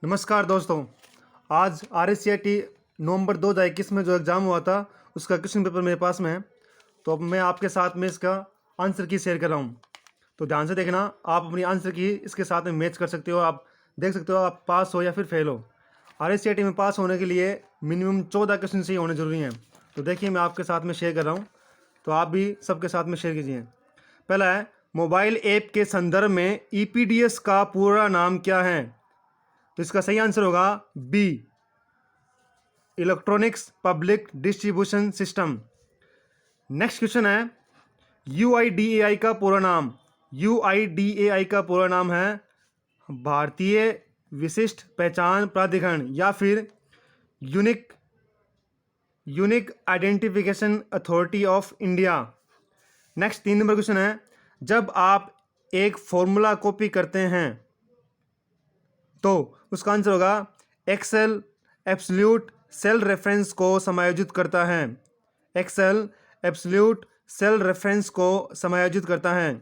नमस्कार दोस्तों। आज RSCIT नवंबर 2021 में जो एग्ज़ाम हुआ था उसका क्वेश्चन पेपर मेरे पास में है। तो अब मैं आपके साथ में इसका आंसर की शेयर कर रहा हूँ। तो ध्यान से देखना, आप अपनी आंसर की इसके साथ में मैच कर सकते हो। आप देख सकते हो आप पास हो या फिर फेल हो। RSCIT में पास होने के लिए मिनिमम 14 क्वेश्चन सही होने ज़रूरी हैं। तो देखिए मैं आपके साथ में शेयर कर रहा हूँ, तो आप भी सबके साथ में शेयर कीजिए। पहला है, मोबाइल ऐप के संदर्भ में EPDS का पूरा नाम क्या है? तो इसका सही आंसर होगा B, electronics public distribution system. Next question है, UIDAI का पूरा नाम। UIDAI का पूरा नाम है भारतीय विशिष्ट पहचान प्राधिकरण या फिर unique identification authority of India. Next 3 number question है, जब आप एक फॉर्मूला कॉपी करते हैं तो उसका आंसर होगा एक्सेल एब्सोल्यूट सेल रेफरेंस को समायोजित करता है। एक्सेल एब्सोल्यूट सेल रेफरेंस को समायोजित करता है।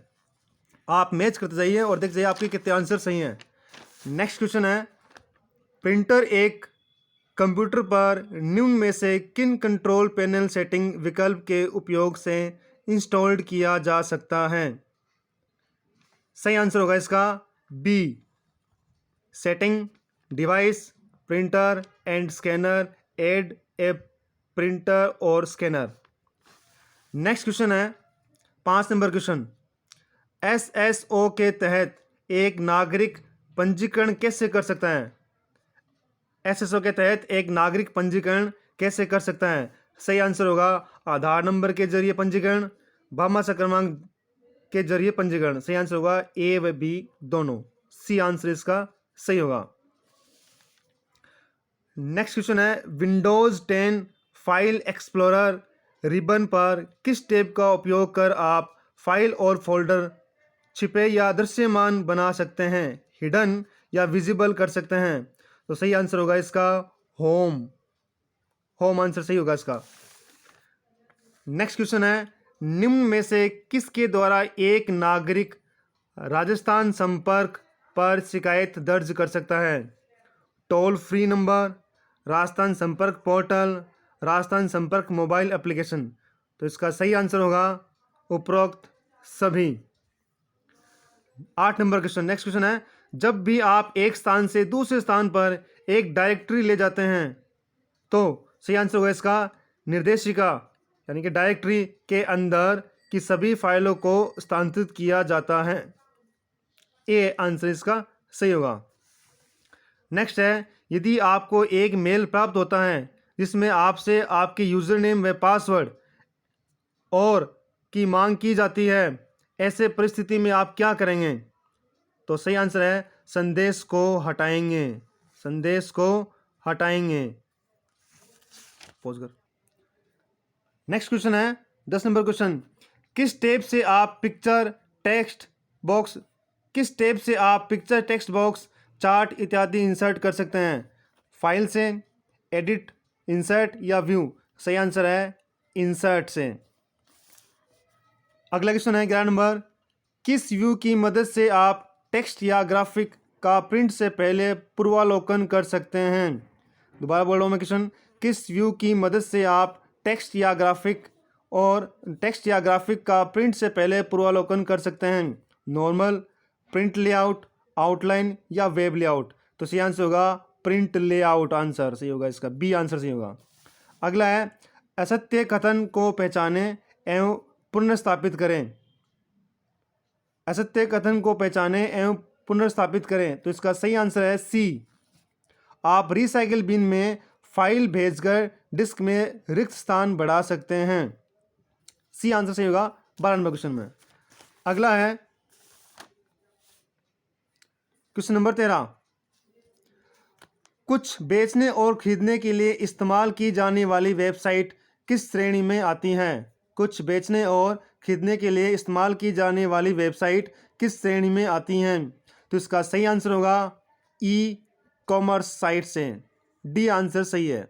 आप मैच करते जाइए और देख जाइए आपके कितने आंसर सही हैं। नेक्स्ट क्वेश्चन है, प्रिंटर एक कंप्यूटर पर निम्न में से किन कंट्रोल पैनल सेटिंग विकल्प के उपयोग से इंस्टॉल्ड किया जा सकता है? सही आंसर होगा इसका B, setting, device, printer and scanner, add a printer और स्कैनर। नेक्स्ट क्वेश्चन है 5 नंबर क्वेश्चन, SSO के तहत एक नागरिक पंजीकरण कैसे कर सकता है? SSO के तहत एक नागरिक पंजीकरण कैसे कर सकता है? सही आंसर होगा आधार नंबर के जरिए पंजीकरण, भामाशाह क्रमांक के जरिए पंजीकरण। सही आंसर होगा ए व बी दोनों। सी आंसर इसका सही होगा। नेक्स्ट क्वेश्चन है, विंडोज 10 फाइल एक्सप्लोरर रिबन पर किस टैब का उपयोग कर आप फाइल और फोल्डर छिपे या दृश्यमान बना सकते हैं, हिडन या विजिबल कर सकते हैं? तो सही आंसर होगा इसका होम। होम आंसर सही होगा इसका। नेक्स्ट क्वेश्चन है, निम्न में से किसके द्वारा एक नागरिक राजस्थान संपर्क पर शिकायत दर्ज कर सकता है? टोल फ्री नंबर, राजस्थान संपर्क पोर्टल, राजस्थान संपर्क मोबाइल एप्लीकेशन। तो इसका सही आंसर होगा उपरोक्त सभी। 8 नंबर क्वेश्चन, नेक्स्ट क्वेश्चन है, जब भी आप एक स्थान से दूसरे स्थान पर एक डायरेक्टरी ले जाते हैं तो सही आंसर होगा इसका निर्देशिका, यानी कि डायरेक्टरी के अंदर की सभी फाइलों को स्थानांतरित किया जाता है। ए आंसर इसका सही होगा। नेक्स्ट है, यदि आपको एक मेल प्राप्त होता है जिसमें आपसे आपके यूजर नेम व पासवर्ड और की मांग की जाती है, ऐसे परिस्थिति में आप क्या करेंगे? तो सही आंसर है संदेश को हटाएंगे। संदेश को हटाएंगे। पॉज कर। नेक्स्ट क्वेश्चन है 10 नंबर क्वेश्चन, किस टैब से आप पिक्चर टेक्स्ट बॉक्स चार्ट इत्यादि इंसर्ट कर सकते हैं? फाइल से, एडिट, इंसर्ट या व्यू? सही आंसर है इंसर्ट से। अगला क्वेश्चन है 11 नंबर, किस व्यू की मदद से आप टेक्स्ट या ग्राफिक का प्रिंट से पहले पूर्वावलोकन कर सकते हैं? दोबारा बोल रहा हूँ मैं क्वेश्चन, किस व्यू की मदद से आप टेक्स्ट या ग्राफिक का प्रिंट से पहले पूर्वावलोकन कर सकते हैं? नॉर्मल, प्रिंट लेआउट, आउटलाइन या वेब लेआउट? तो सही आंसर होगा प्रिंट लेआउट। आंसर सही होगा इसका बी आंसर सही होगा। अगला है, असत्य कथन को पहचाने एवं पुनर्स्थापित करें। असत्य कथन को पहचाने एवं पुनर्स्थापित करें, तो इसका सही आंसर है सी, आप रिसाइकिल बिन में फाइल भेजकर डिस्क में रिक्त स्थान बढ़ा सकते हैं। सी आंसर सही होगा 12 नंबर क्वेश्चन में। अगला है क्वेश्चन नंबर 13, कुछ बेचने और खरीदने के लिए इस्तेमाल की जाने वाली वेबसाइट किस श्रेणी में आती हैं? कुछ बेचने और खरीदने के लिए इस्तेमाल की जाने वाली वेबसाइट किस श्रेणी में आती हैं? तो इसका सही आंसर होगा ई कॉमर्स साइट से। डी आंसर सही है।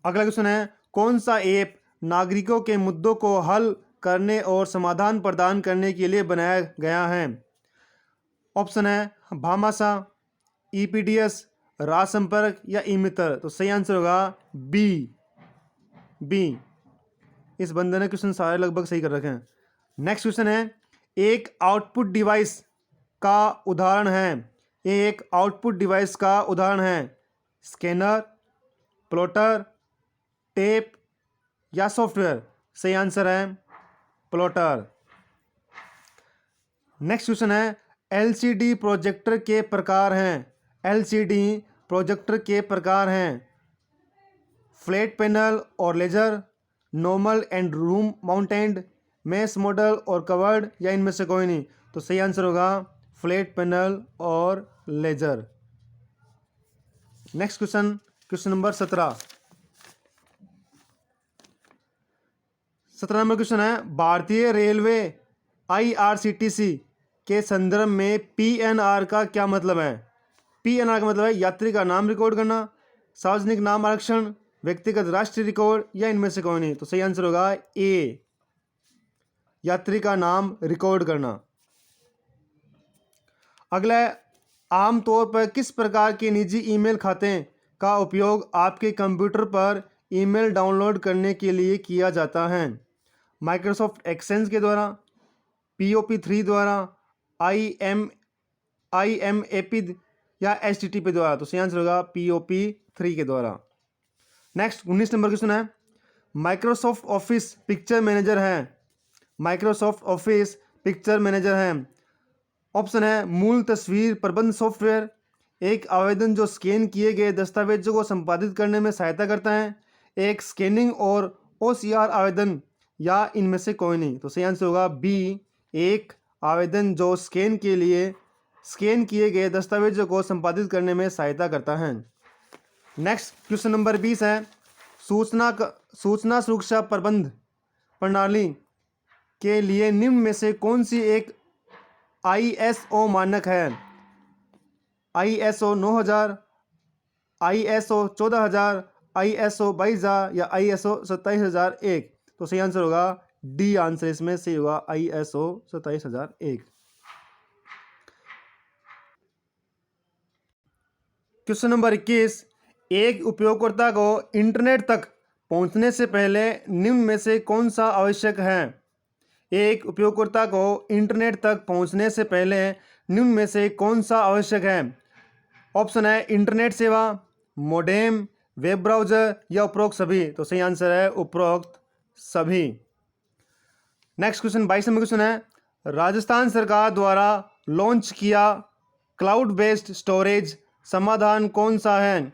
अगला क्वेश्चन है, कौन सा ऐप नागरिकों के मुद्दों को हल करने और समाधान प्रदान करने के लिए बनाया गया है? ऑप्शन है भामाशाह, ईपीडीएस, राज संपर्क या ई मित्र? तो सही आंसर होगा बी। इस बंदे ने क्वेश्चन सारे लगभग सही कर रखे हैं। नेक्स्ट क्वेश्चन है, एक आउटपुट डिवाइस का उदाहरण है। एक आउटपुट डिवाइस का उदाहरण है स्कैनर, प्लॉटर, टेप या सॉफ्टवेयर? सही आंसर है प्लॉटर। नेक्स्ट क्वेश्चन है, एलसीडी प्रोजेक्टर के प्रकार हैं। एलसीडी प्रोजेक्टर के प्रकार हैं फ्लैट पैनल और laser, normal and room mounted, mesh model और कवर्ड या इनमें से कोई नहीं? तो सही आंसर होगा फ्लैट पैनल और laser. Next question, question number 17 number question है, भारतीय रेलवे आईआरसीटीसी के संदर्भ में पीएनआर का क्या मतलब है? पीएनआर का मतलब है यात्री का नाम रिकॉर्ड करना, सार्वजनिक नाम आरक्षण, व्यक्तिगत राष्ट्रीय रिकॉर्ड या इनमें से कोई नहीं? तो सही आंसर होगा ए, यात्री का नाम रिकॉर्ड करना। अगला है, आमतौर पर किस प्रकार के निजी ईमेल खाते का उपयोग आपके कंप्यूटर पर ईमेल डाउनलोड करने के लिए किया जाता है? माइक्रोसॉफ्ट एक्सेंज के द्वारा, POP3 द्वारा, IMAP या HTTP द्वारा? तो सही आंसर होगा POP3 के द्वारा। नेक्स्ट 19 नंबर क्वेश्चन है, माइक्रोसॉफ्ट ऑफिस पिक्चर मैनेजर है। माइक्रोसॉफ्ट ऑफिस पिक्चर मैनेजर है। ऑप्शन है मूल तस्वीर प्रबंध सॉफ्टवेयर, एक आवेदन जो स्कैन किए गए दस्तावेजों को संपादित करने में सहायता करता है, एक स्कैनिंग और OCR आवेदन या इनमें से कोई नहीं? तो सही आंसर होगा बी, एक आवेदन जो स्कैन किए गए दस्तावेजों को संपादित करने में सहायता करता है। नेक्स्ट क्वेश्चन नंबर 20 है, सूचना सुरक्षा प्रबंध प्रणाली के लिए निम्न में से कौन सी एक ISO मानक है? ISO 9000, ISO 14000, ISO 22000 या ISO 27001? तो सही आंसर होगा डी, आंसर इसमें सही होगा ISO 27001। क्वेश्चन नंबर 21, एक उपयोगकर्ता को इंटरनेट तक पहुंचने से पहले निम्न में से कौन सा आवश्यक है? एक उपयोगकर्ता को इंटरनेट तक पहुंचने से पहले निम्न में से कौन सा आवश्यक है? ऑप्शन है इंटरनेट सेवा, मोडेम, वेब ब्राउज़र या उपरोक्त सभी? तो सही आंसर है उपरोक्त सभी। नेक्स्ट क्वेश्चन 22 नंबर क्वेश्चन है, राजस्थान सरकार द्वारा लॉन्च किया क्लाउड बेस्ड स्टोरेज समाधान कौन सा है?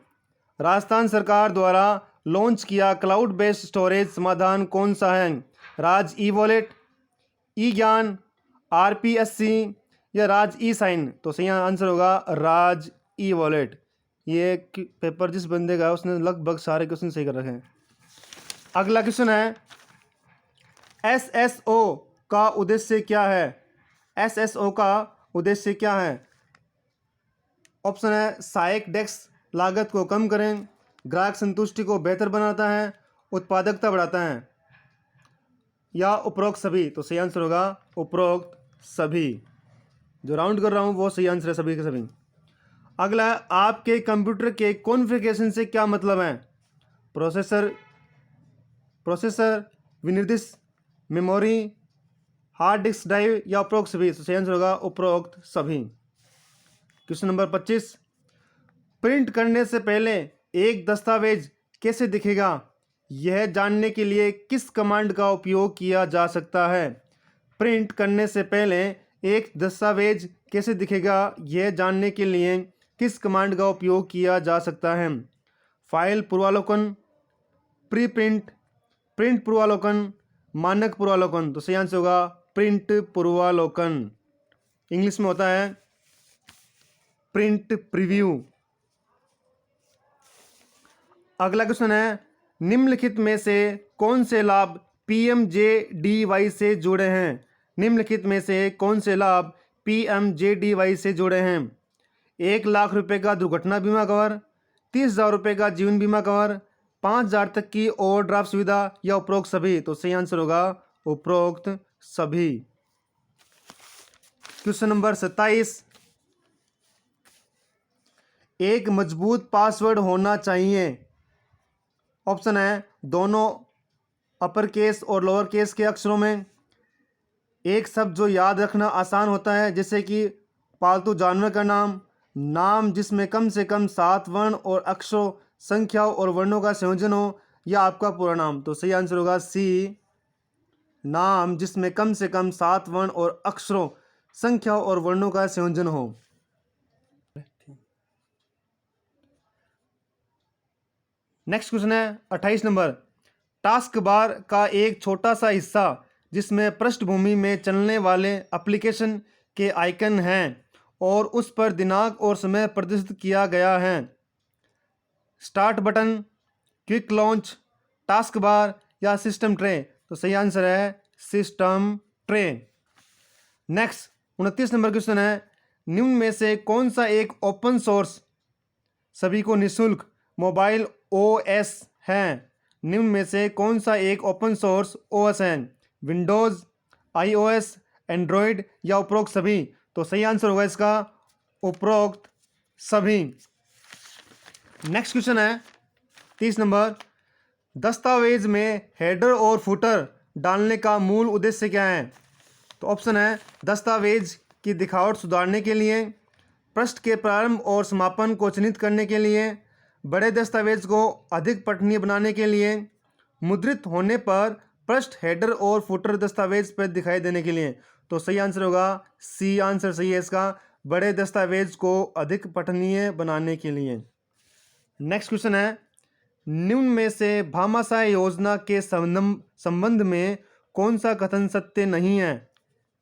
राजस्थान सरकार द्वारा लॉन्च किया क्लाउड बेस्ड स्टोरेज समाधान कौन सा है? राज ई वॉलेट, ई ज्ञान, RPSC या राज ई साइन? तो सही आंसर होगा राज ई वॉलेट। ये पेपर जिस बंदे का है उसने लगभग सारे क्वेश्चन सही कर रखे हैं। अगला क्वेश्चन है, SSO का उद्देश्य क्या है? SSO का उद्देश्य क्या है? ऑप्शन है सहायक डेस्क लागत को कम करें, ग्राहक संतुष्टि को बेहतर बनाता है, उत्पादकता बढ़ाता है या उपरोक्त सभी? तो सही आंसर होगा उपरोक्त सभी। जो राउंड कर रहा हूँ वो सही आंसर है सभी के सभी। अगला, आपके कंप्यूटर के कॉन्फ़िगरेशन से क्या मतलब है? प्रोसेसर, विनिर्देश, मेमोरी, हार्ड डिस्क ड्राइव या उपरोक्त सभी? तो सही आंसर होगा उपरोक्त सभी। क्वेश्चन नंबर 25, प्रिंट करने से पहले एक दस्तावेज कैसे दिखेगा, यह जानने के लिए किस कमांड का उपयोग किया जा सकता है? प्रिंट करने से पहले एक दस्तावेज कैसे दिखेगा, यह जानने के लिए किस कमांड का उपयोग किया जा सकता है? फाइल पूर्वावलोकन, प्री प्रिंट, प्रिंट पूर्वावलोकन, मानक पूर्वावलोकन? तो सही आंसर होगा प्रिंट पूर्वावलोकन। इंग्लिश में होता है प्रिंट प्रीव्यू। अगला क्वेश्चन है, निम्नलिखित में से कौन से लाभ PMJDY से जुड़े हैं? निम्नलिखित में से कौन से लाभ PMJDY से जुड़े हैं? 1 लाख रुपए का दुर्घटना बीमा कवर, 30,000 रुपये का जीवन बीमा कवर, 5,000 तक की ओवरड्राफ्ट सुविधा या उपरोक्त सभी? तो सही आंसर होगा उपरोक्त सभी। क्वेश्चन नंबर 27, एक मजबूत पासवर्ड होना चाहिए? ऑप्शन है दोनों अपर केस और लोअर केस के अक्षरों में, एक शब्द जो याद रखना आसान होता है जैसे कि पालतू जानवर का नाम, नाम जिसमें कम से कम 7 वर्ण और अक्षरों, संख्याओं और वर्णों का संयोजन हो, या आपका पूरा नाम। तो सही आंसर होगा सी, नाम जिसमें कम से कम 7 वर्ण और अक्षरों, संख्याओं और वर्णों का संयोजन हो। नेक्स्ट क्वेश्चन है 28 नंबर। टास्क बार का एक छोटा सा हिस्सा जिसमें पृष्ठभूमि में चलने वाले एप्लीकेशन के आइकन हैं और उस पर दिनांक और समय प्रदर्शित किया गया है। Start button, quick launch, task bar या सिस्टम ट्रे? तो सही आंसर है system tray. Next 29 number question है, निम्न में से कौन सा एक ओपन सोर्स सभी को निःशुल्क मोबाइल ओएस है? निम्न में से कौन सा एक ओपन सोर्स ओएस है? विंडोज़, आईओएस, एंड्रॉयड या उपरोक्त सभी? तो सही आंसर होगा इसका उपरोक्त सभी। नेक्स्ट क्वेश्चन है 30 नंबर। दस्तावेज में हेडर और फुटर डालने का मूल उद्देश्य क्या है? तो ऑप्शन है दस्तावेज की दिखावट सुधारने के लिए, पृष्ठ के प्रारंभ और समापन को चिन्हित करने के लिए, बड़े दस्तावेज को अधिक पठनीय बनाने के लिए, मुद्रित होने पर पृष्ठ हेडर और फुटर दस्तावेज पर दिखाई देने के लिए। तो सही आंसर होगा सी आंसर सही है इसका, बड़े दस्तावेज को अधिक पठनीय बनाने के लिए। नेक्स्ट क्वेश्चन है, निम्न में से भामाशाह योजना के संबंध में कौन सा कथन सत्य नहीं है?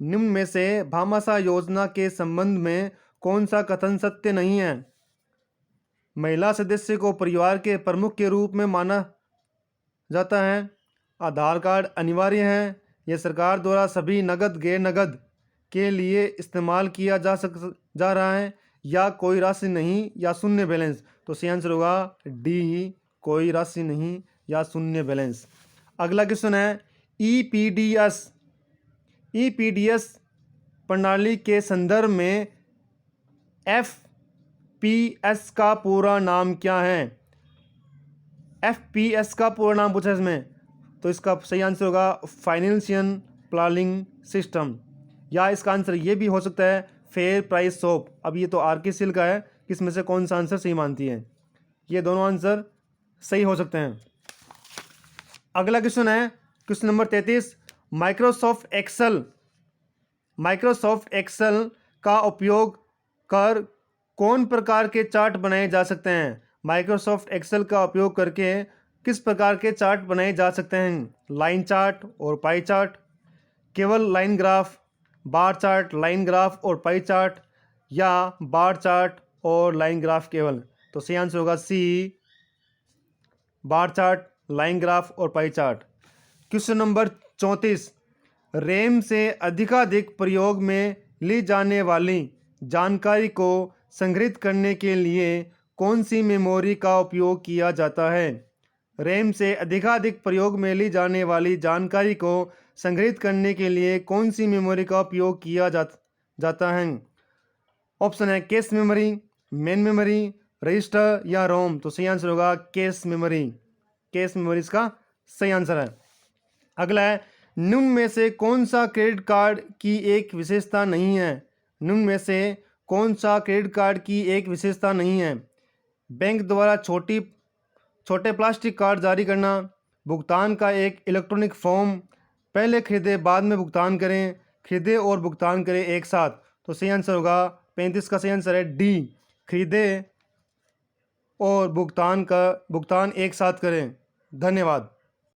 निम्न में से भामाशाह योजना के संबंध में कौन सा कथन सत्य नहीं है? महिला सदस्य को परिवार के प्रमुख के रूप में माना जाता है, आधार कार्ड अनिवार्य है, यह सरकार द्वारा सभी नगद गैर नगद के लिए इस्तेमाल किया जा रहा है, या कोई राशि नहीं या शून्य बैलेंस? तो सही आंसर होगा डी, कोई राशि नहीं या शून्य बैलेंस। अगला क्वेश्चन है ईपीडीएस प्रणाली के संदर्भ में एफपीएस का पूरा नाम क्या है? एफपीएस का पूरा नाम पूछा इसमें, तो इसका सही आंसर होगा फाइनेंशियल प्लानिंग सिस्टम, या इसका आंसर ये भी हो सकता है फेयर प्राइस शॉप। अब ये तो आरकेसीएल का है, किसमें से कौन सा आंसर सही मानती है? ये दोनों आंसर सही हो सकते हैं। अगला क्वेश्चन है क्वेश्चन नंबर 33। माइक्रोसॉफ्ट एक्सेल का उपयोग कर कौन प्रकार के चार्ट बनाए जा सकते हैं? माइक्रोसॉफ्ट एक्सेल का उपयोग करके किस प्रकार के चार्ट बनाए जा सकते हैं? लाइन चार्ट और पाई चार्ट, केवल line graph, bar chart, line graph और पाई चार्ट, या बार चार्ट और लाइन ग्राफ केवल? तो सही आंसर होगा सी, बार चार्ट, लाइन ग्राफ और pie chart. Question number 34। RAM से अधिकाधिक प्रयोग में ली जाने वाली जानकारी को संग्रहित करने के लिए कौन सी मेमोरी का उपयोग किया जाता है? रैम से अधिकाधिक प्रयोग में ली जाने वाली जानकारी को संग्रहित करने के लिए कौन सी मेमोरी का उपयोग किया जाता है? ऑप्शन है cache memory, main memory, register या रोम? तो सही आंसर होगा कैश मेमोरी, कैश मेमोरी इसका सही आंसर है। अगला है, निम्न में से कौन सा क्रेडिट कार्ड की एक विशेषता नहीं है? निम्न में से कौन सा क्रेडिट कार्ड की एक विशेषता नहीं है? बैंक द्वारा छोटे प्लास्टिक कार्ड जारी करना, भुगतान का एक इलेक्ट्रॉनिक फॉर्म, पहले खरीदे बाद में भुगतान करें, खरीदे और भुगतान करें एक साथ? तो सही आंसर होगा 35 का सही आंसर है डी, खरीदे और भुगतान एक साथ करें। धन्यवाद।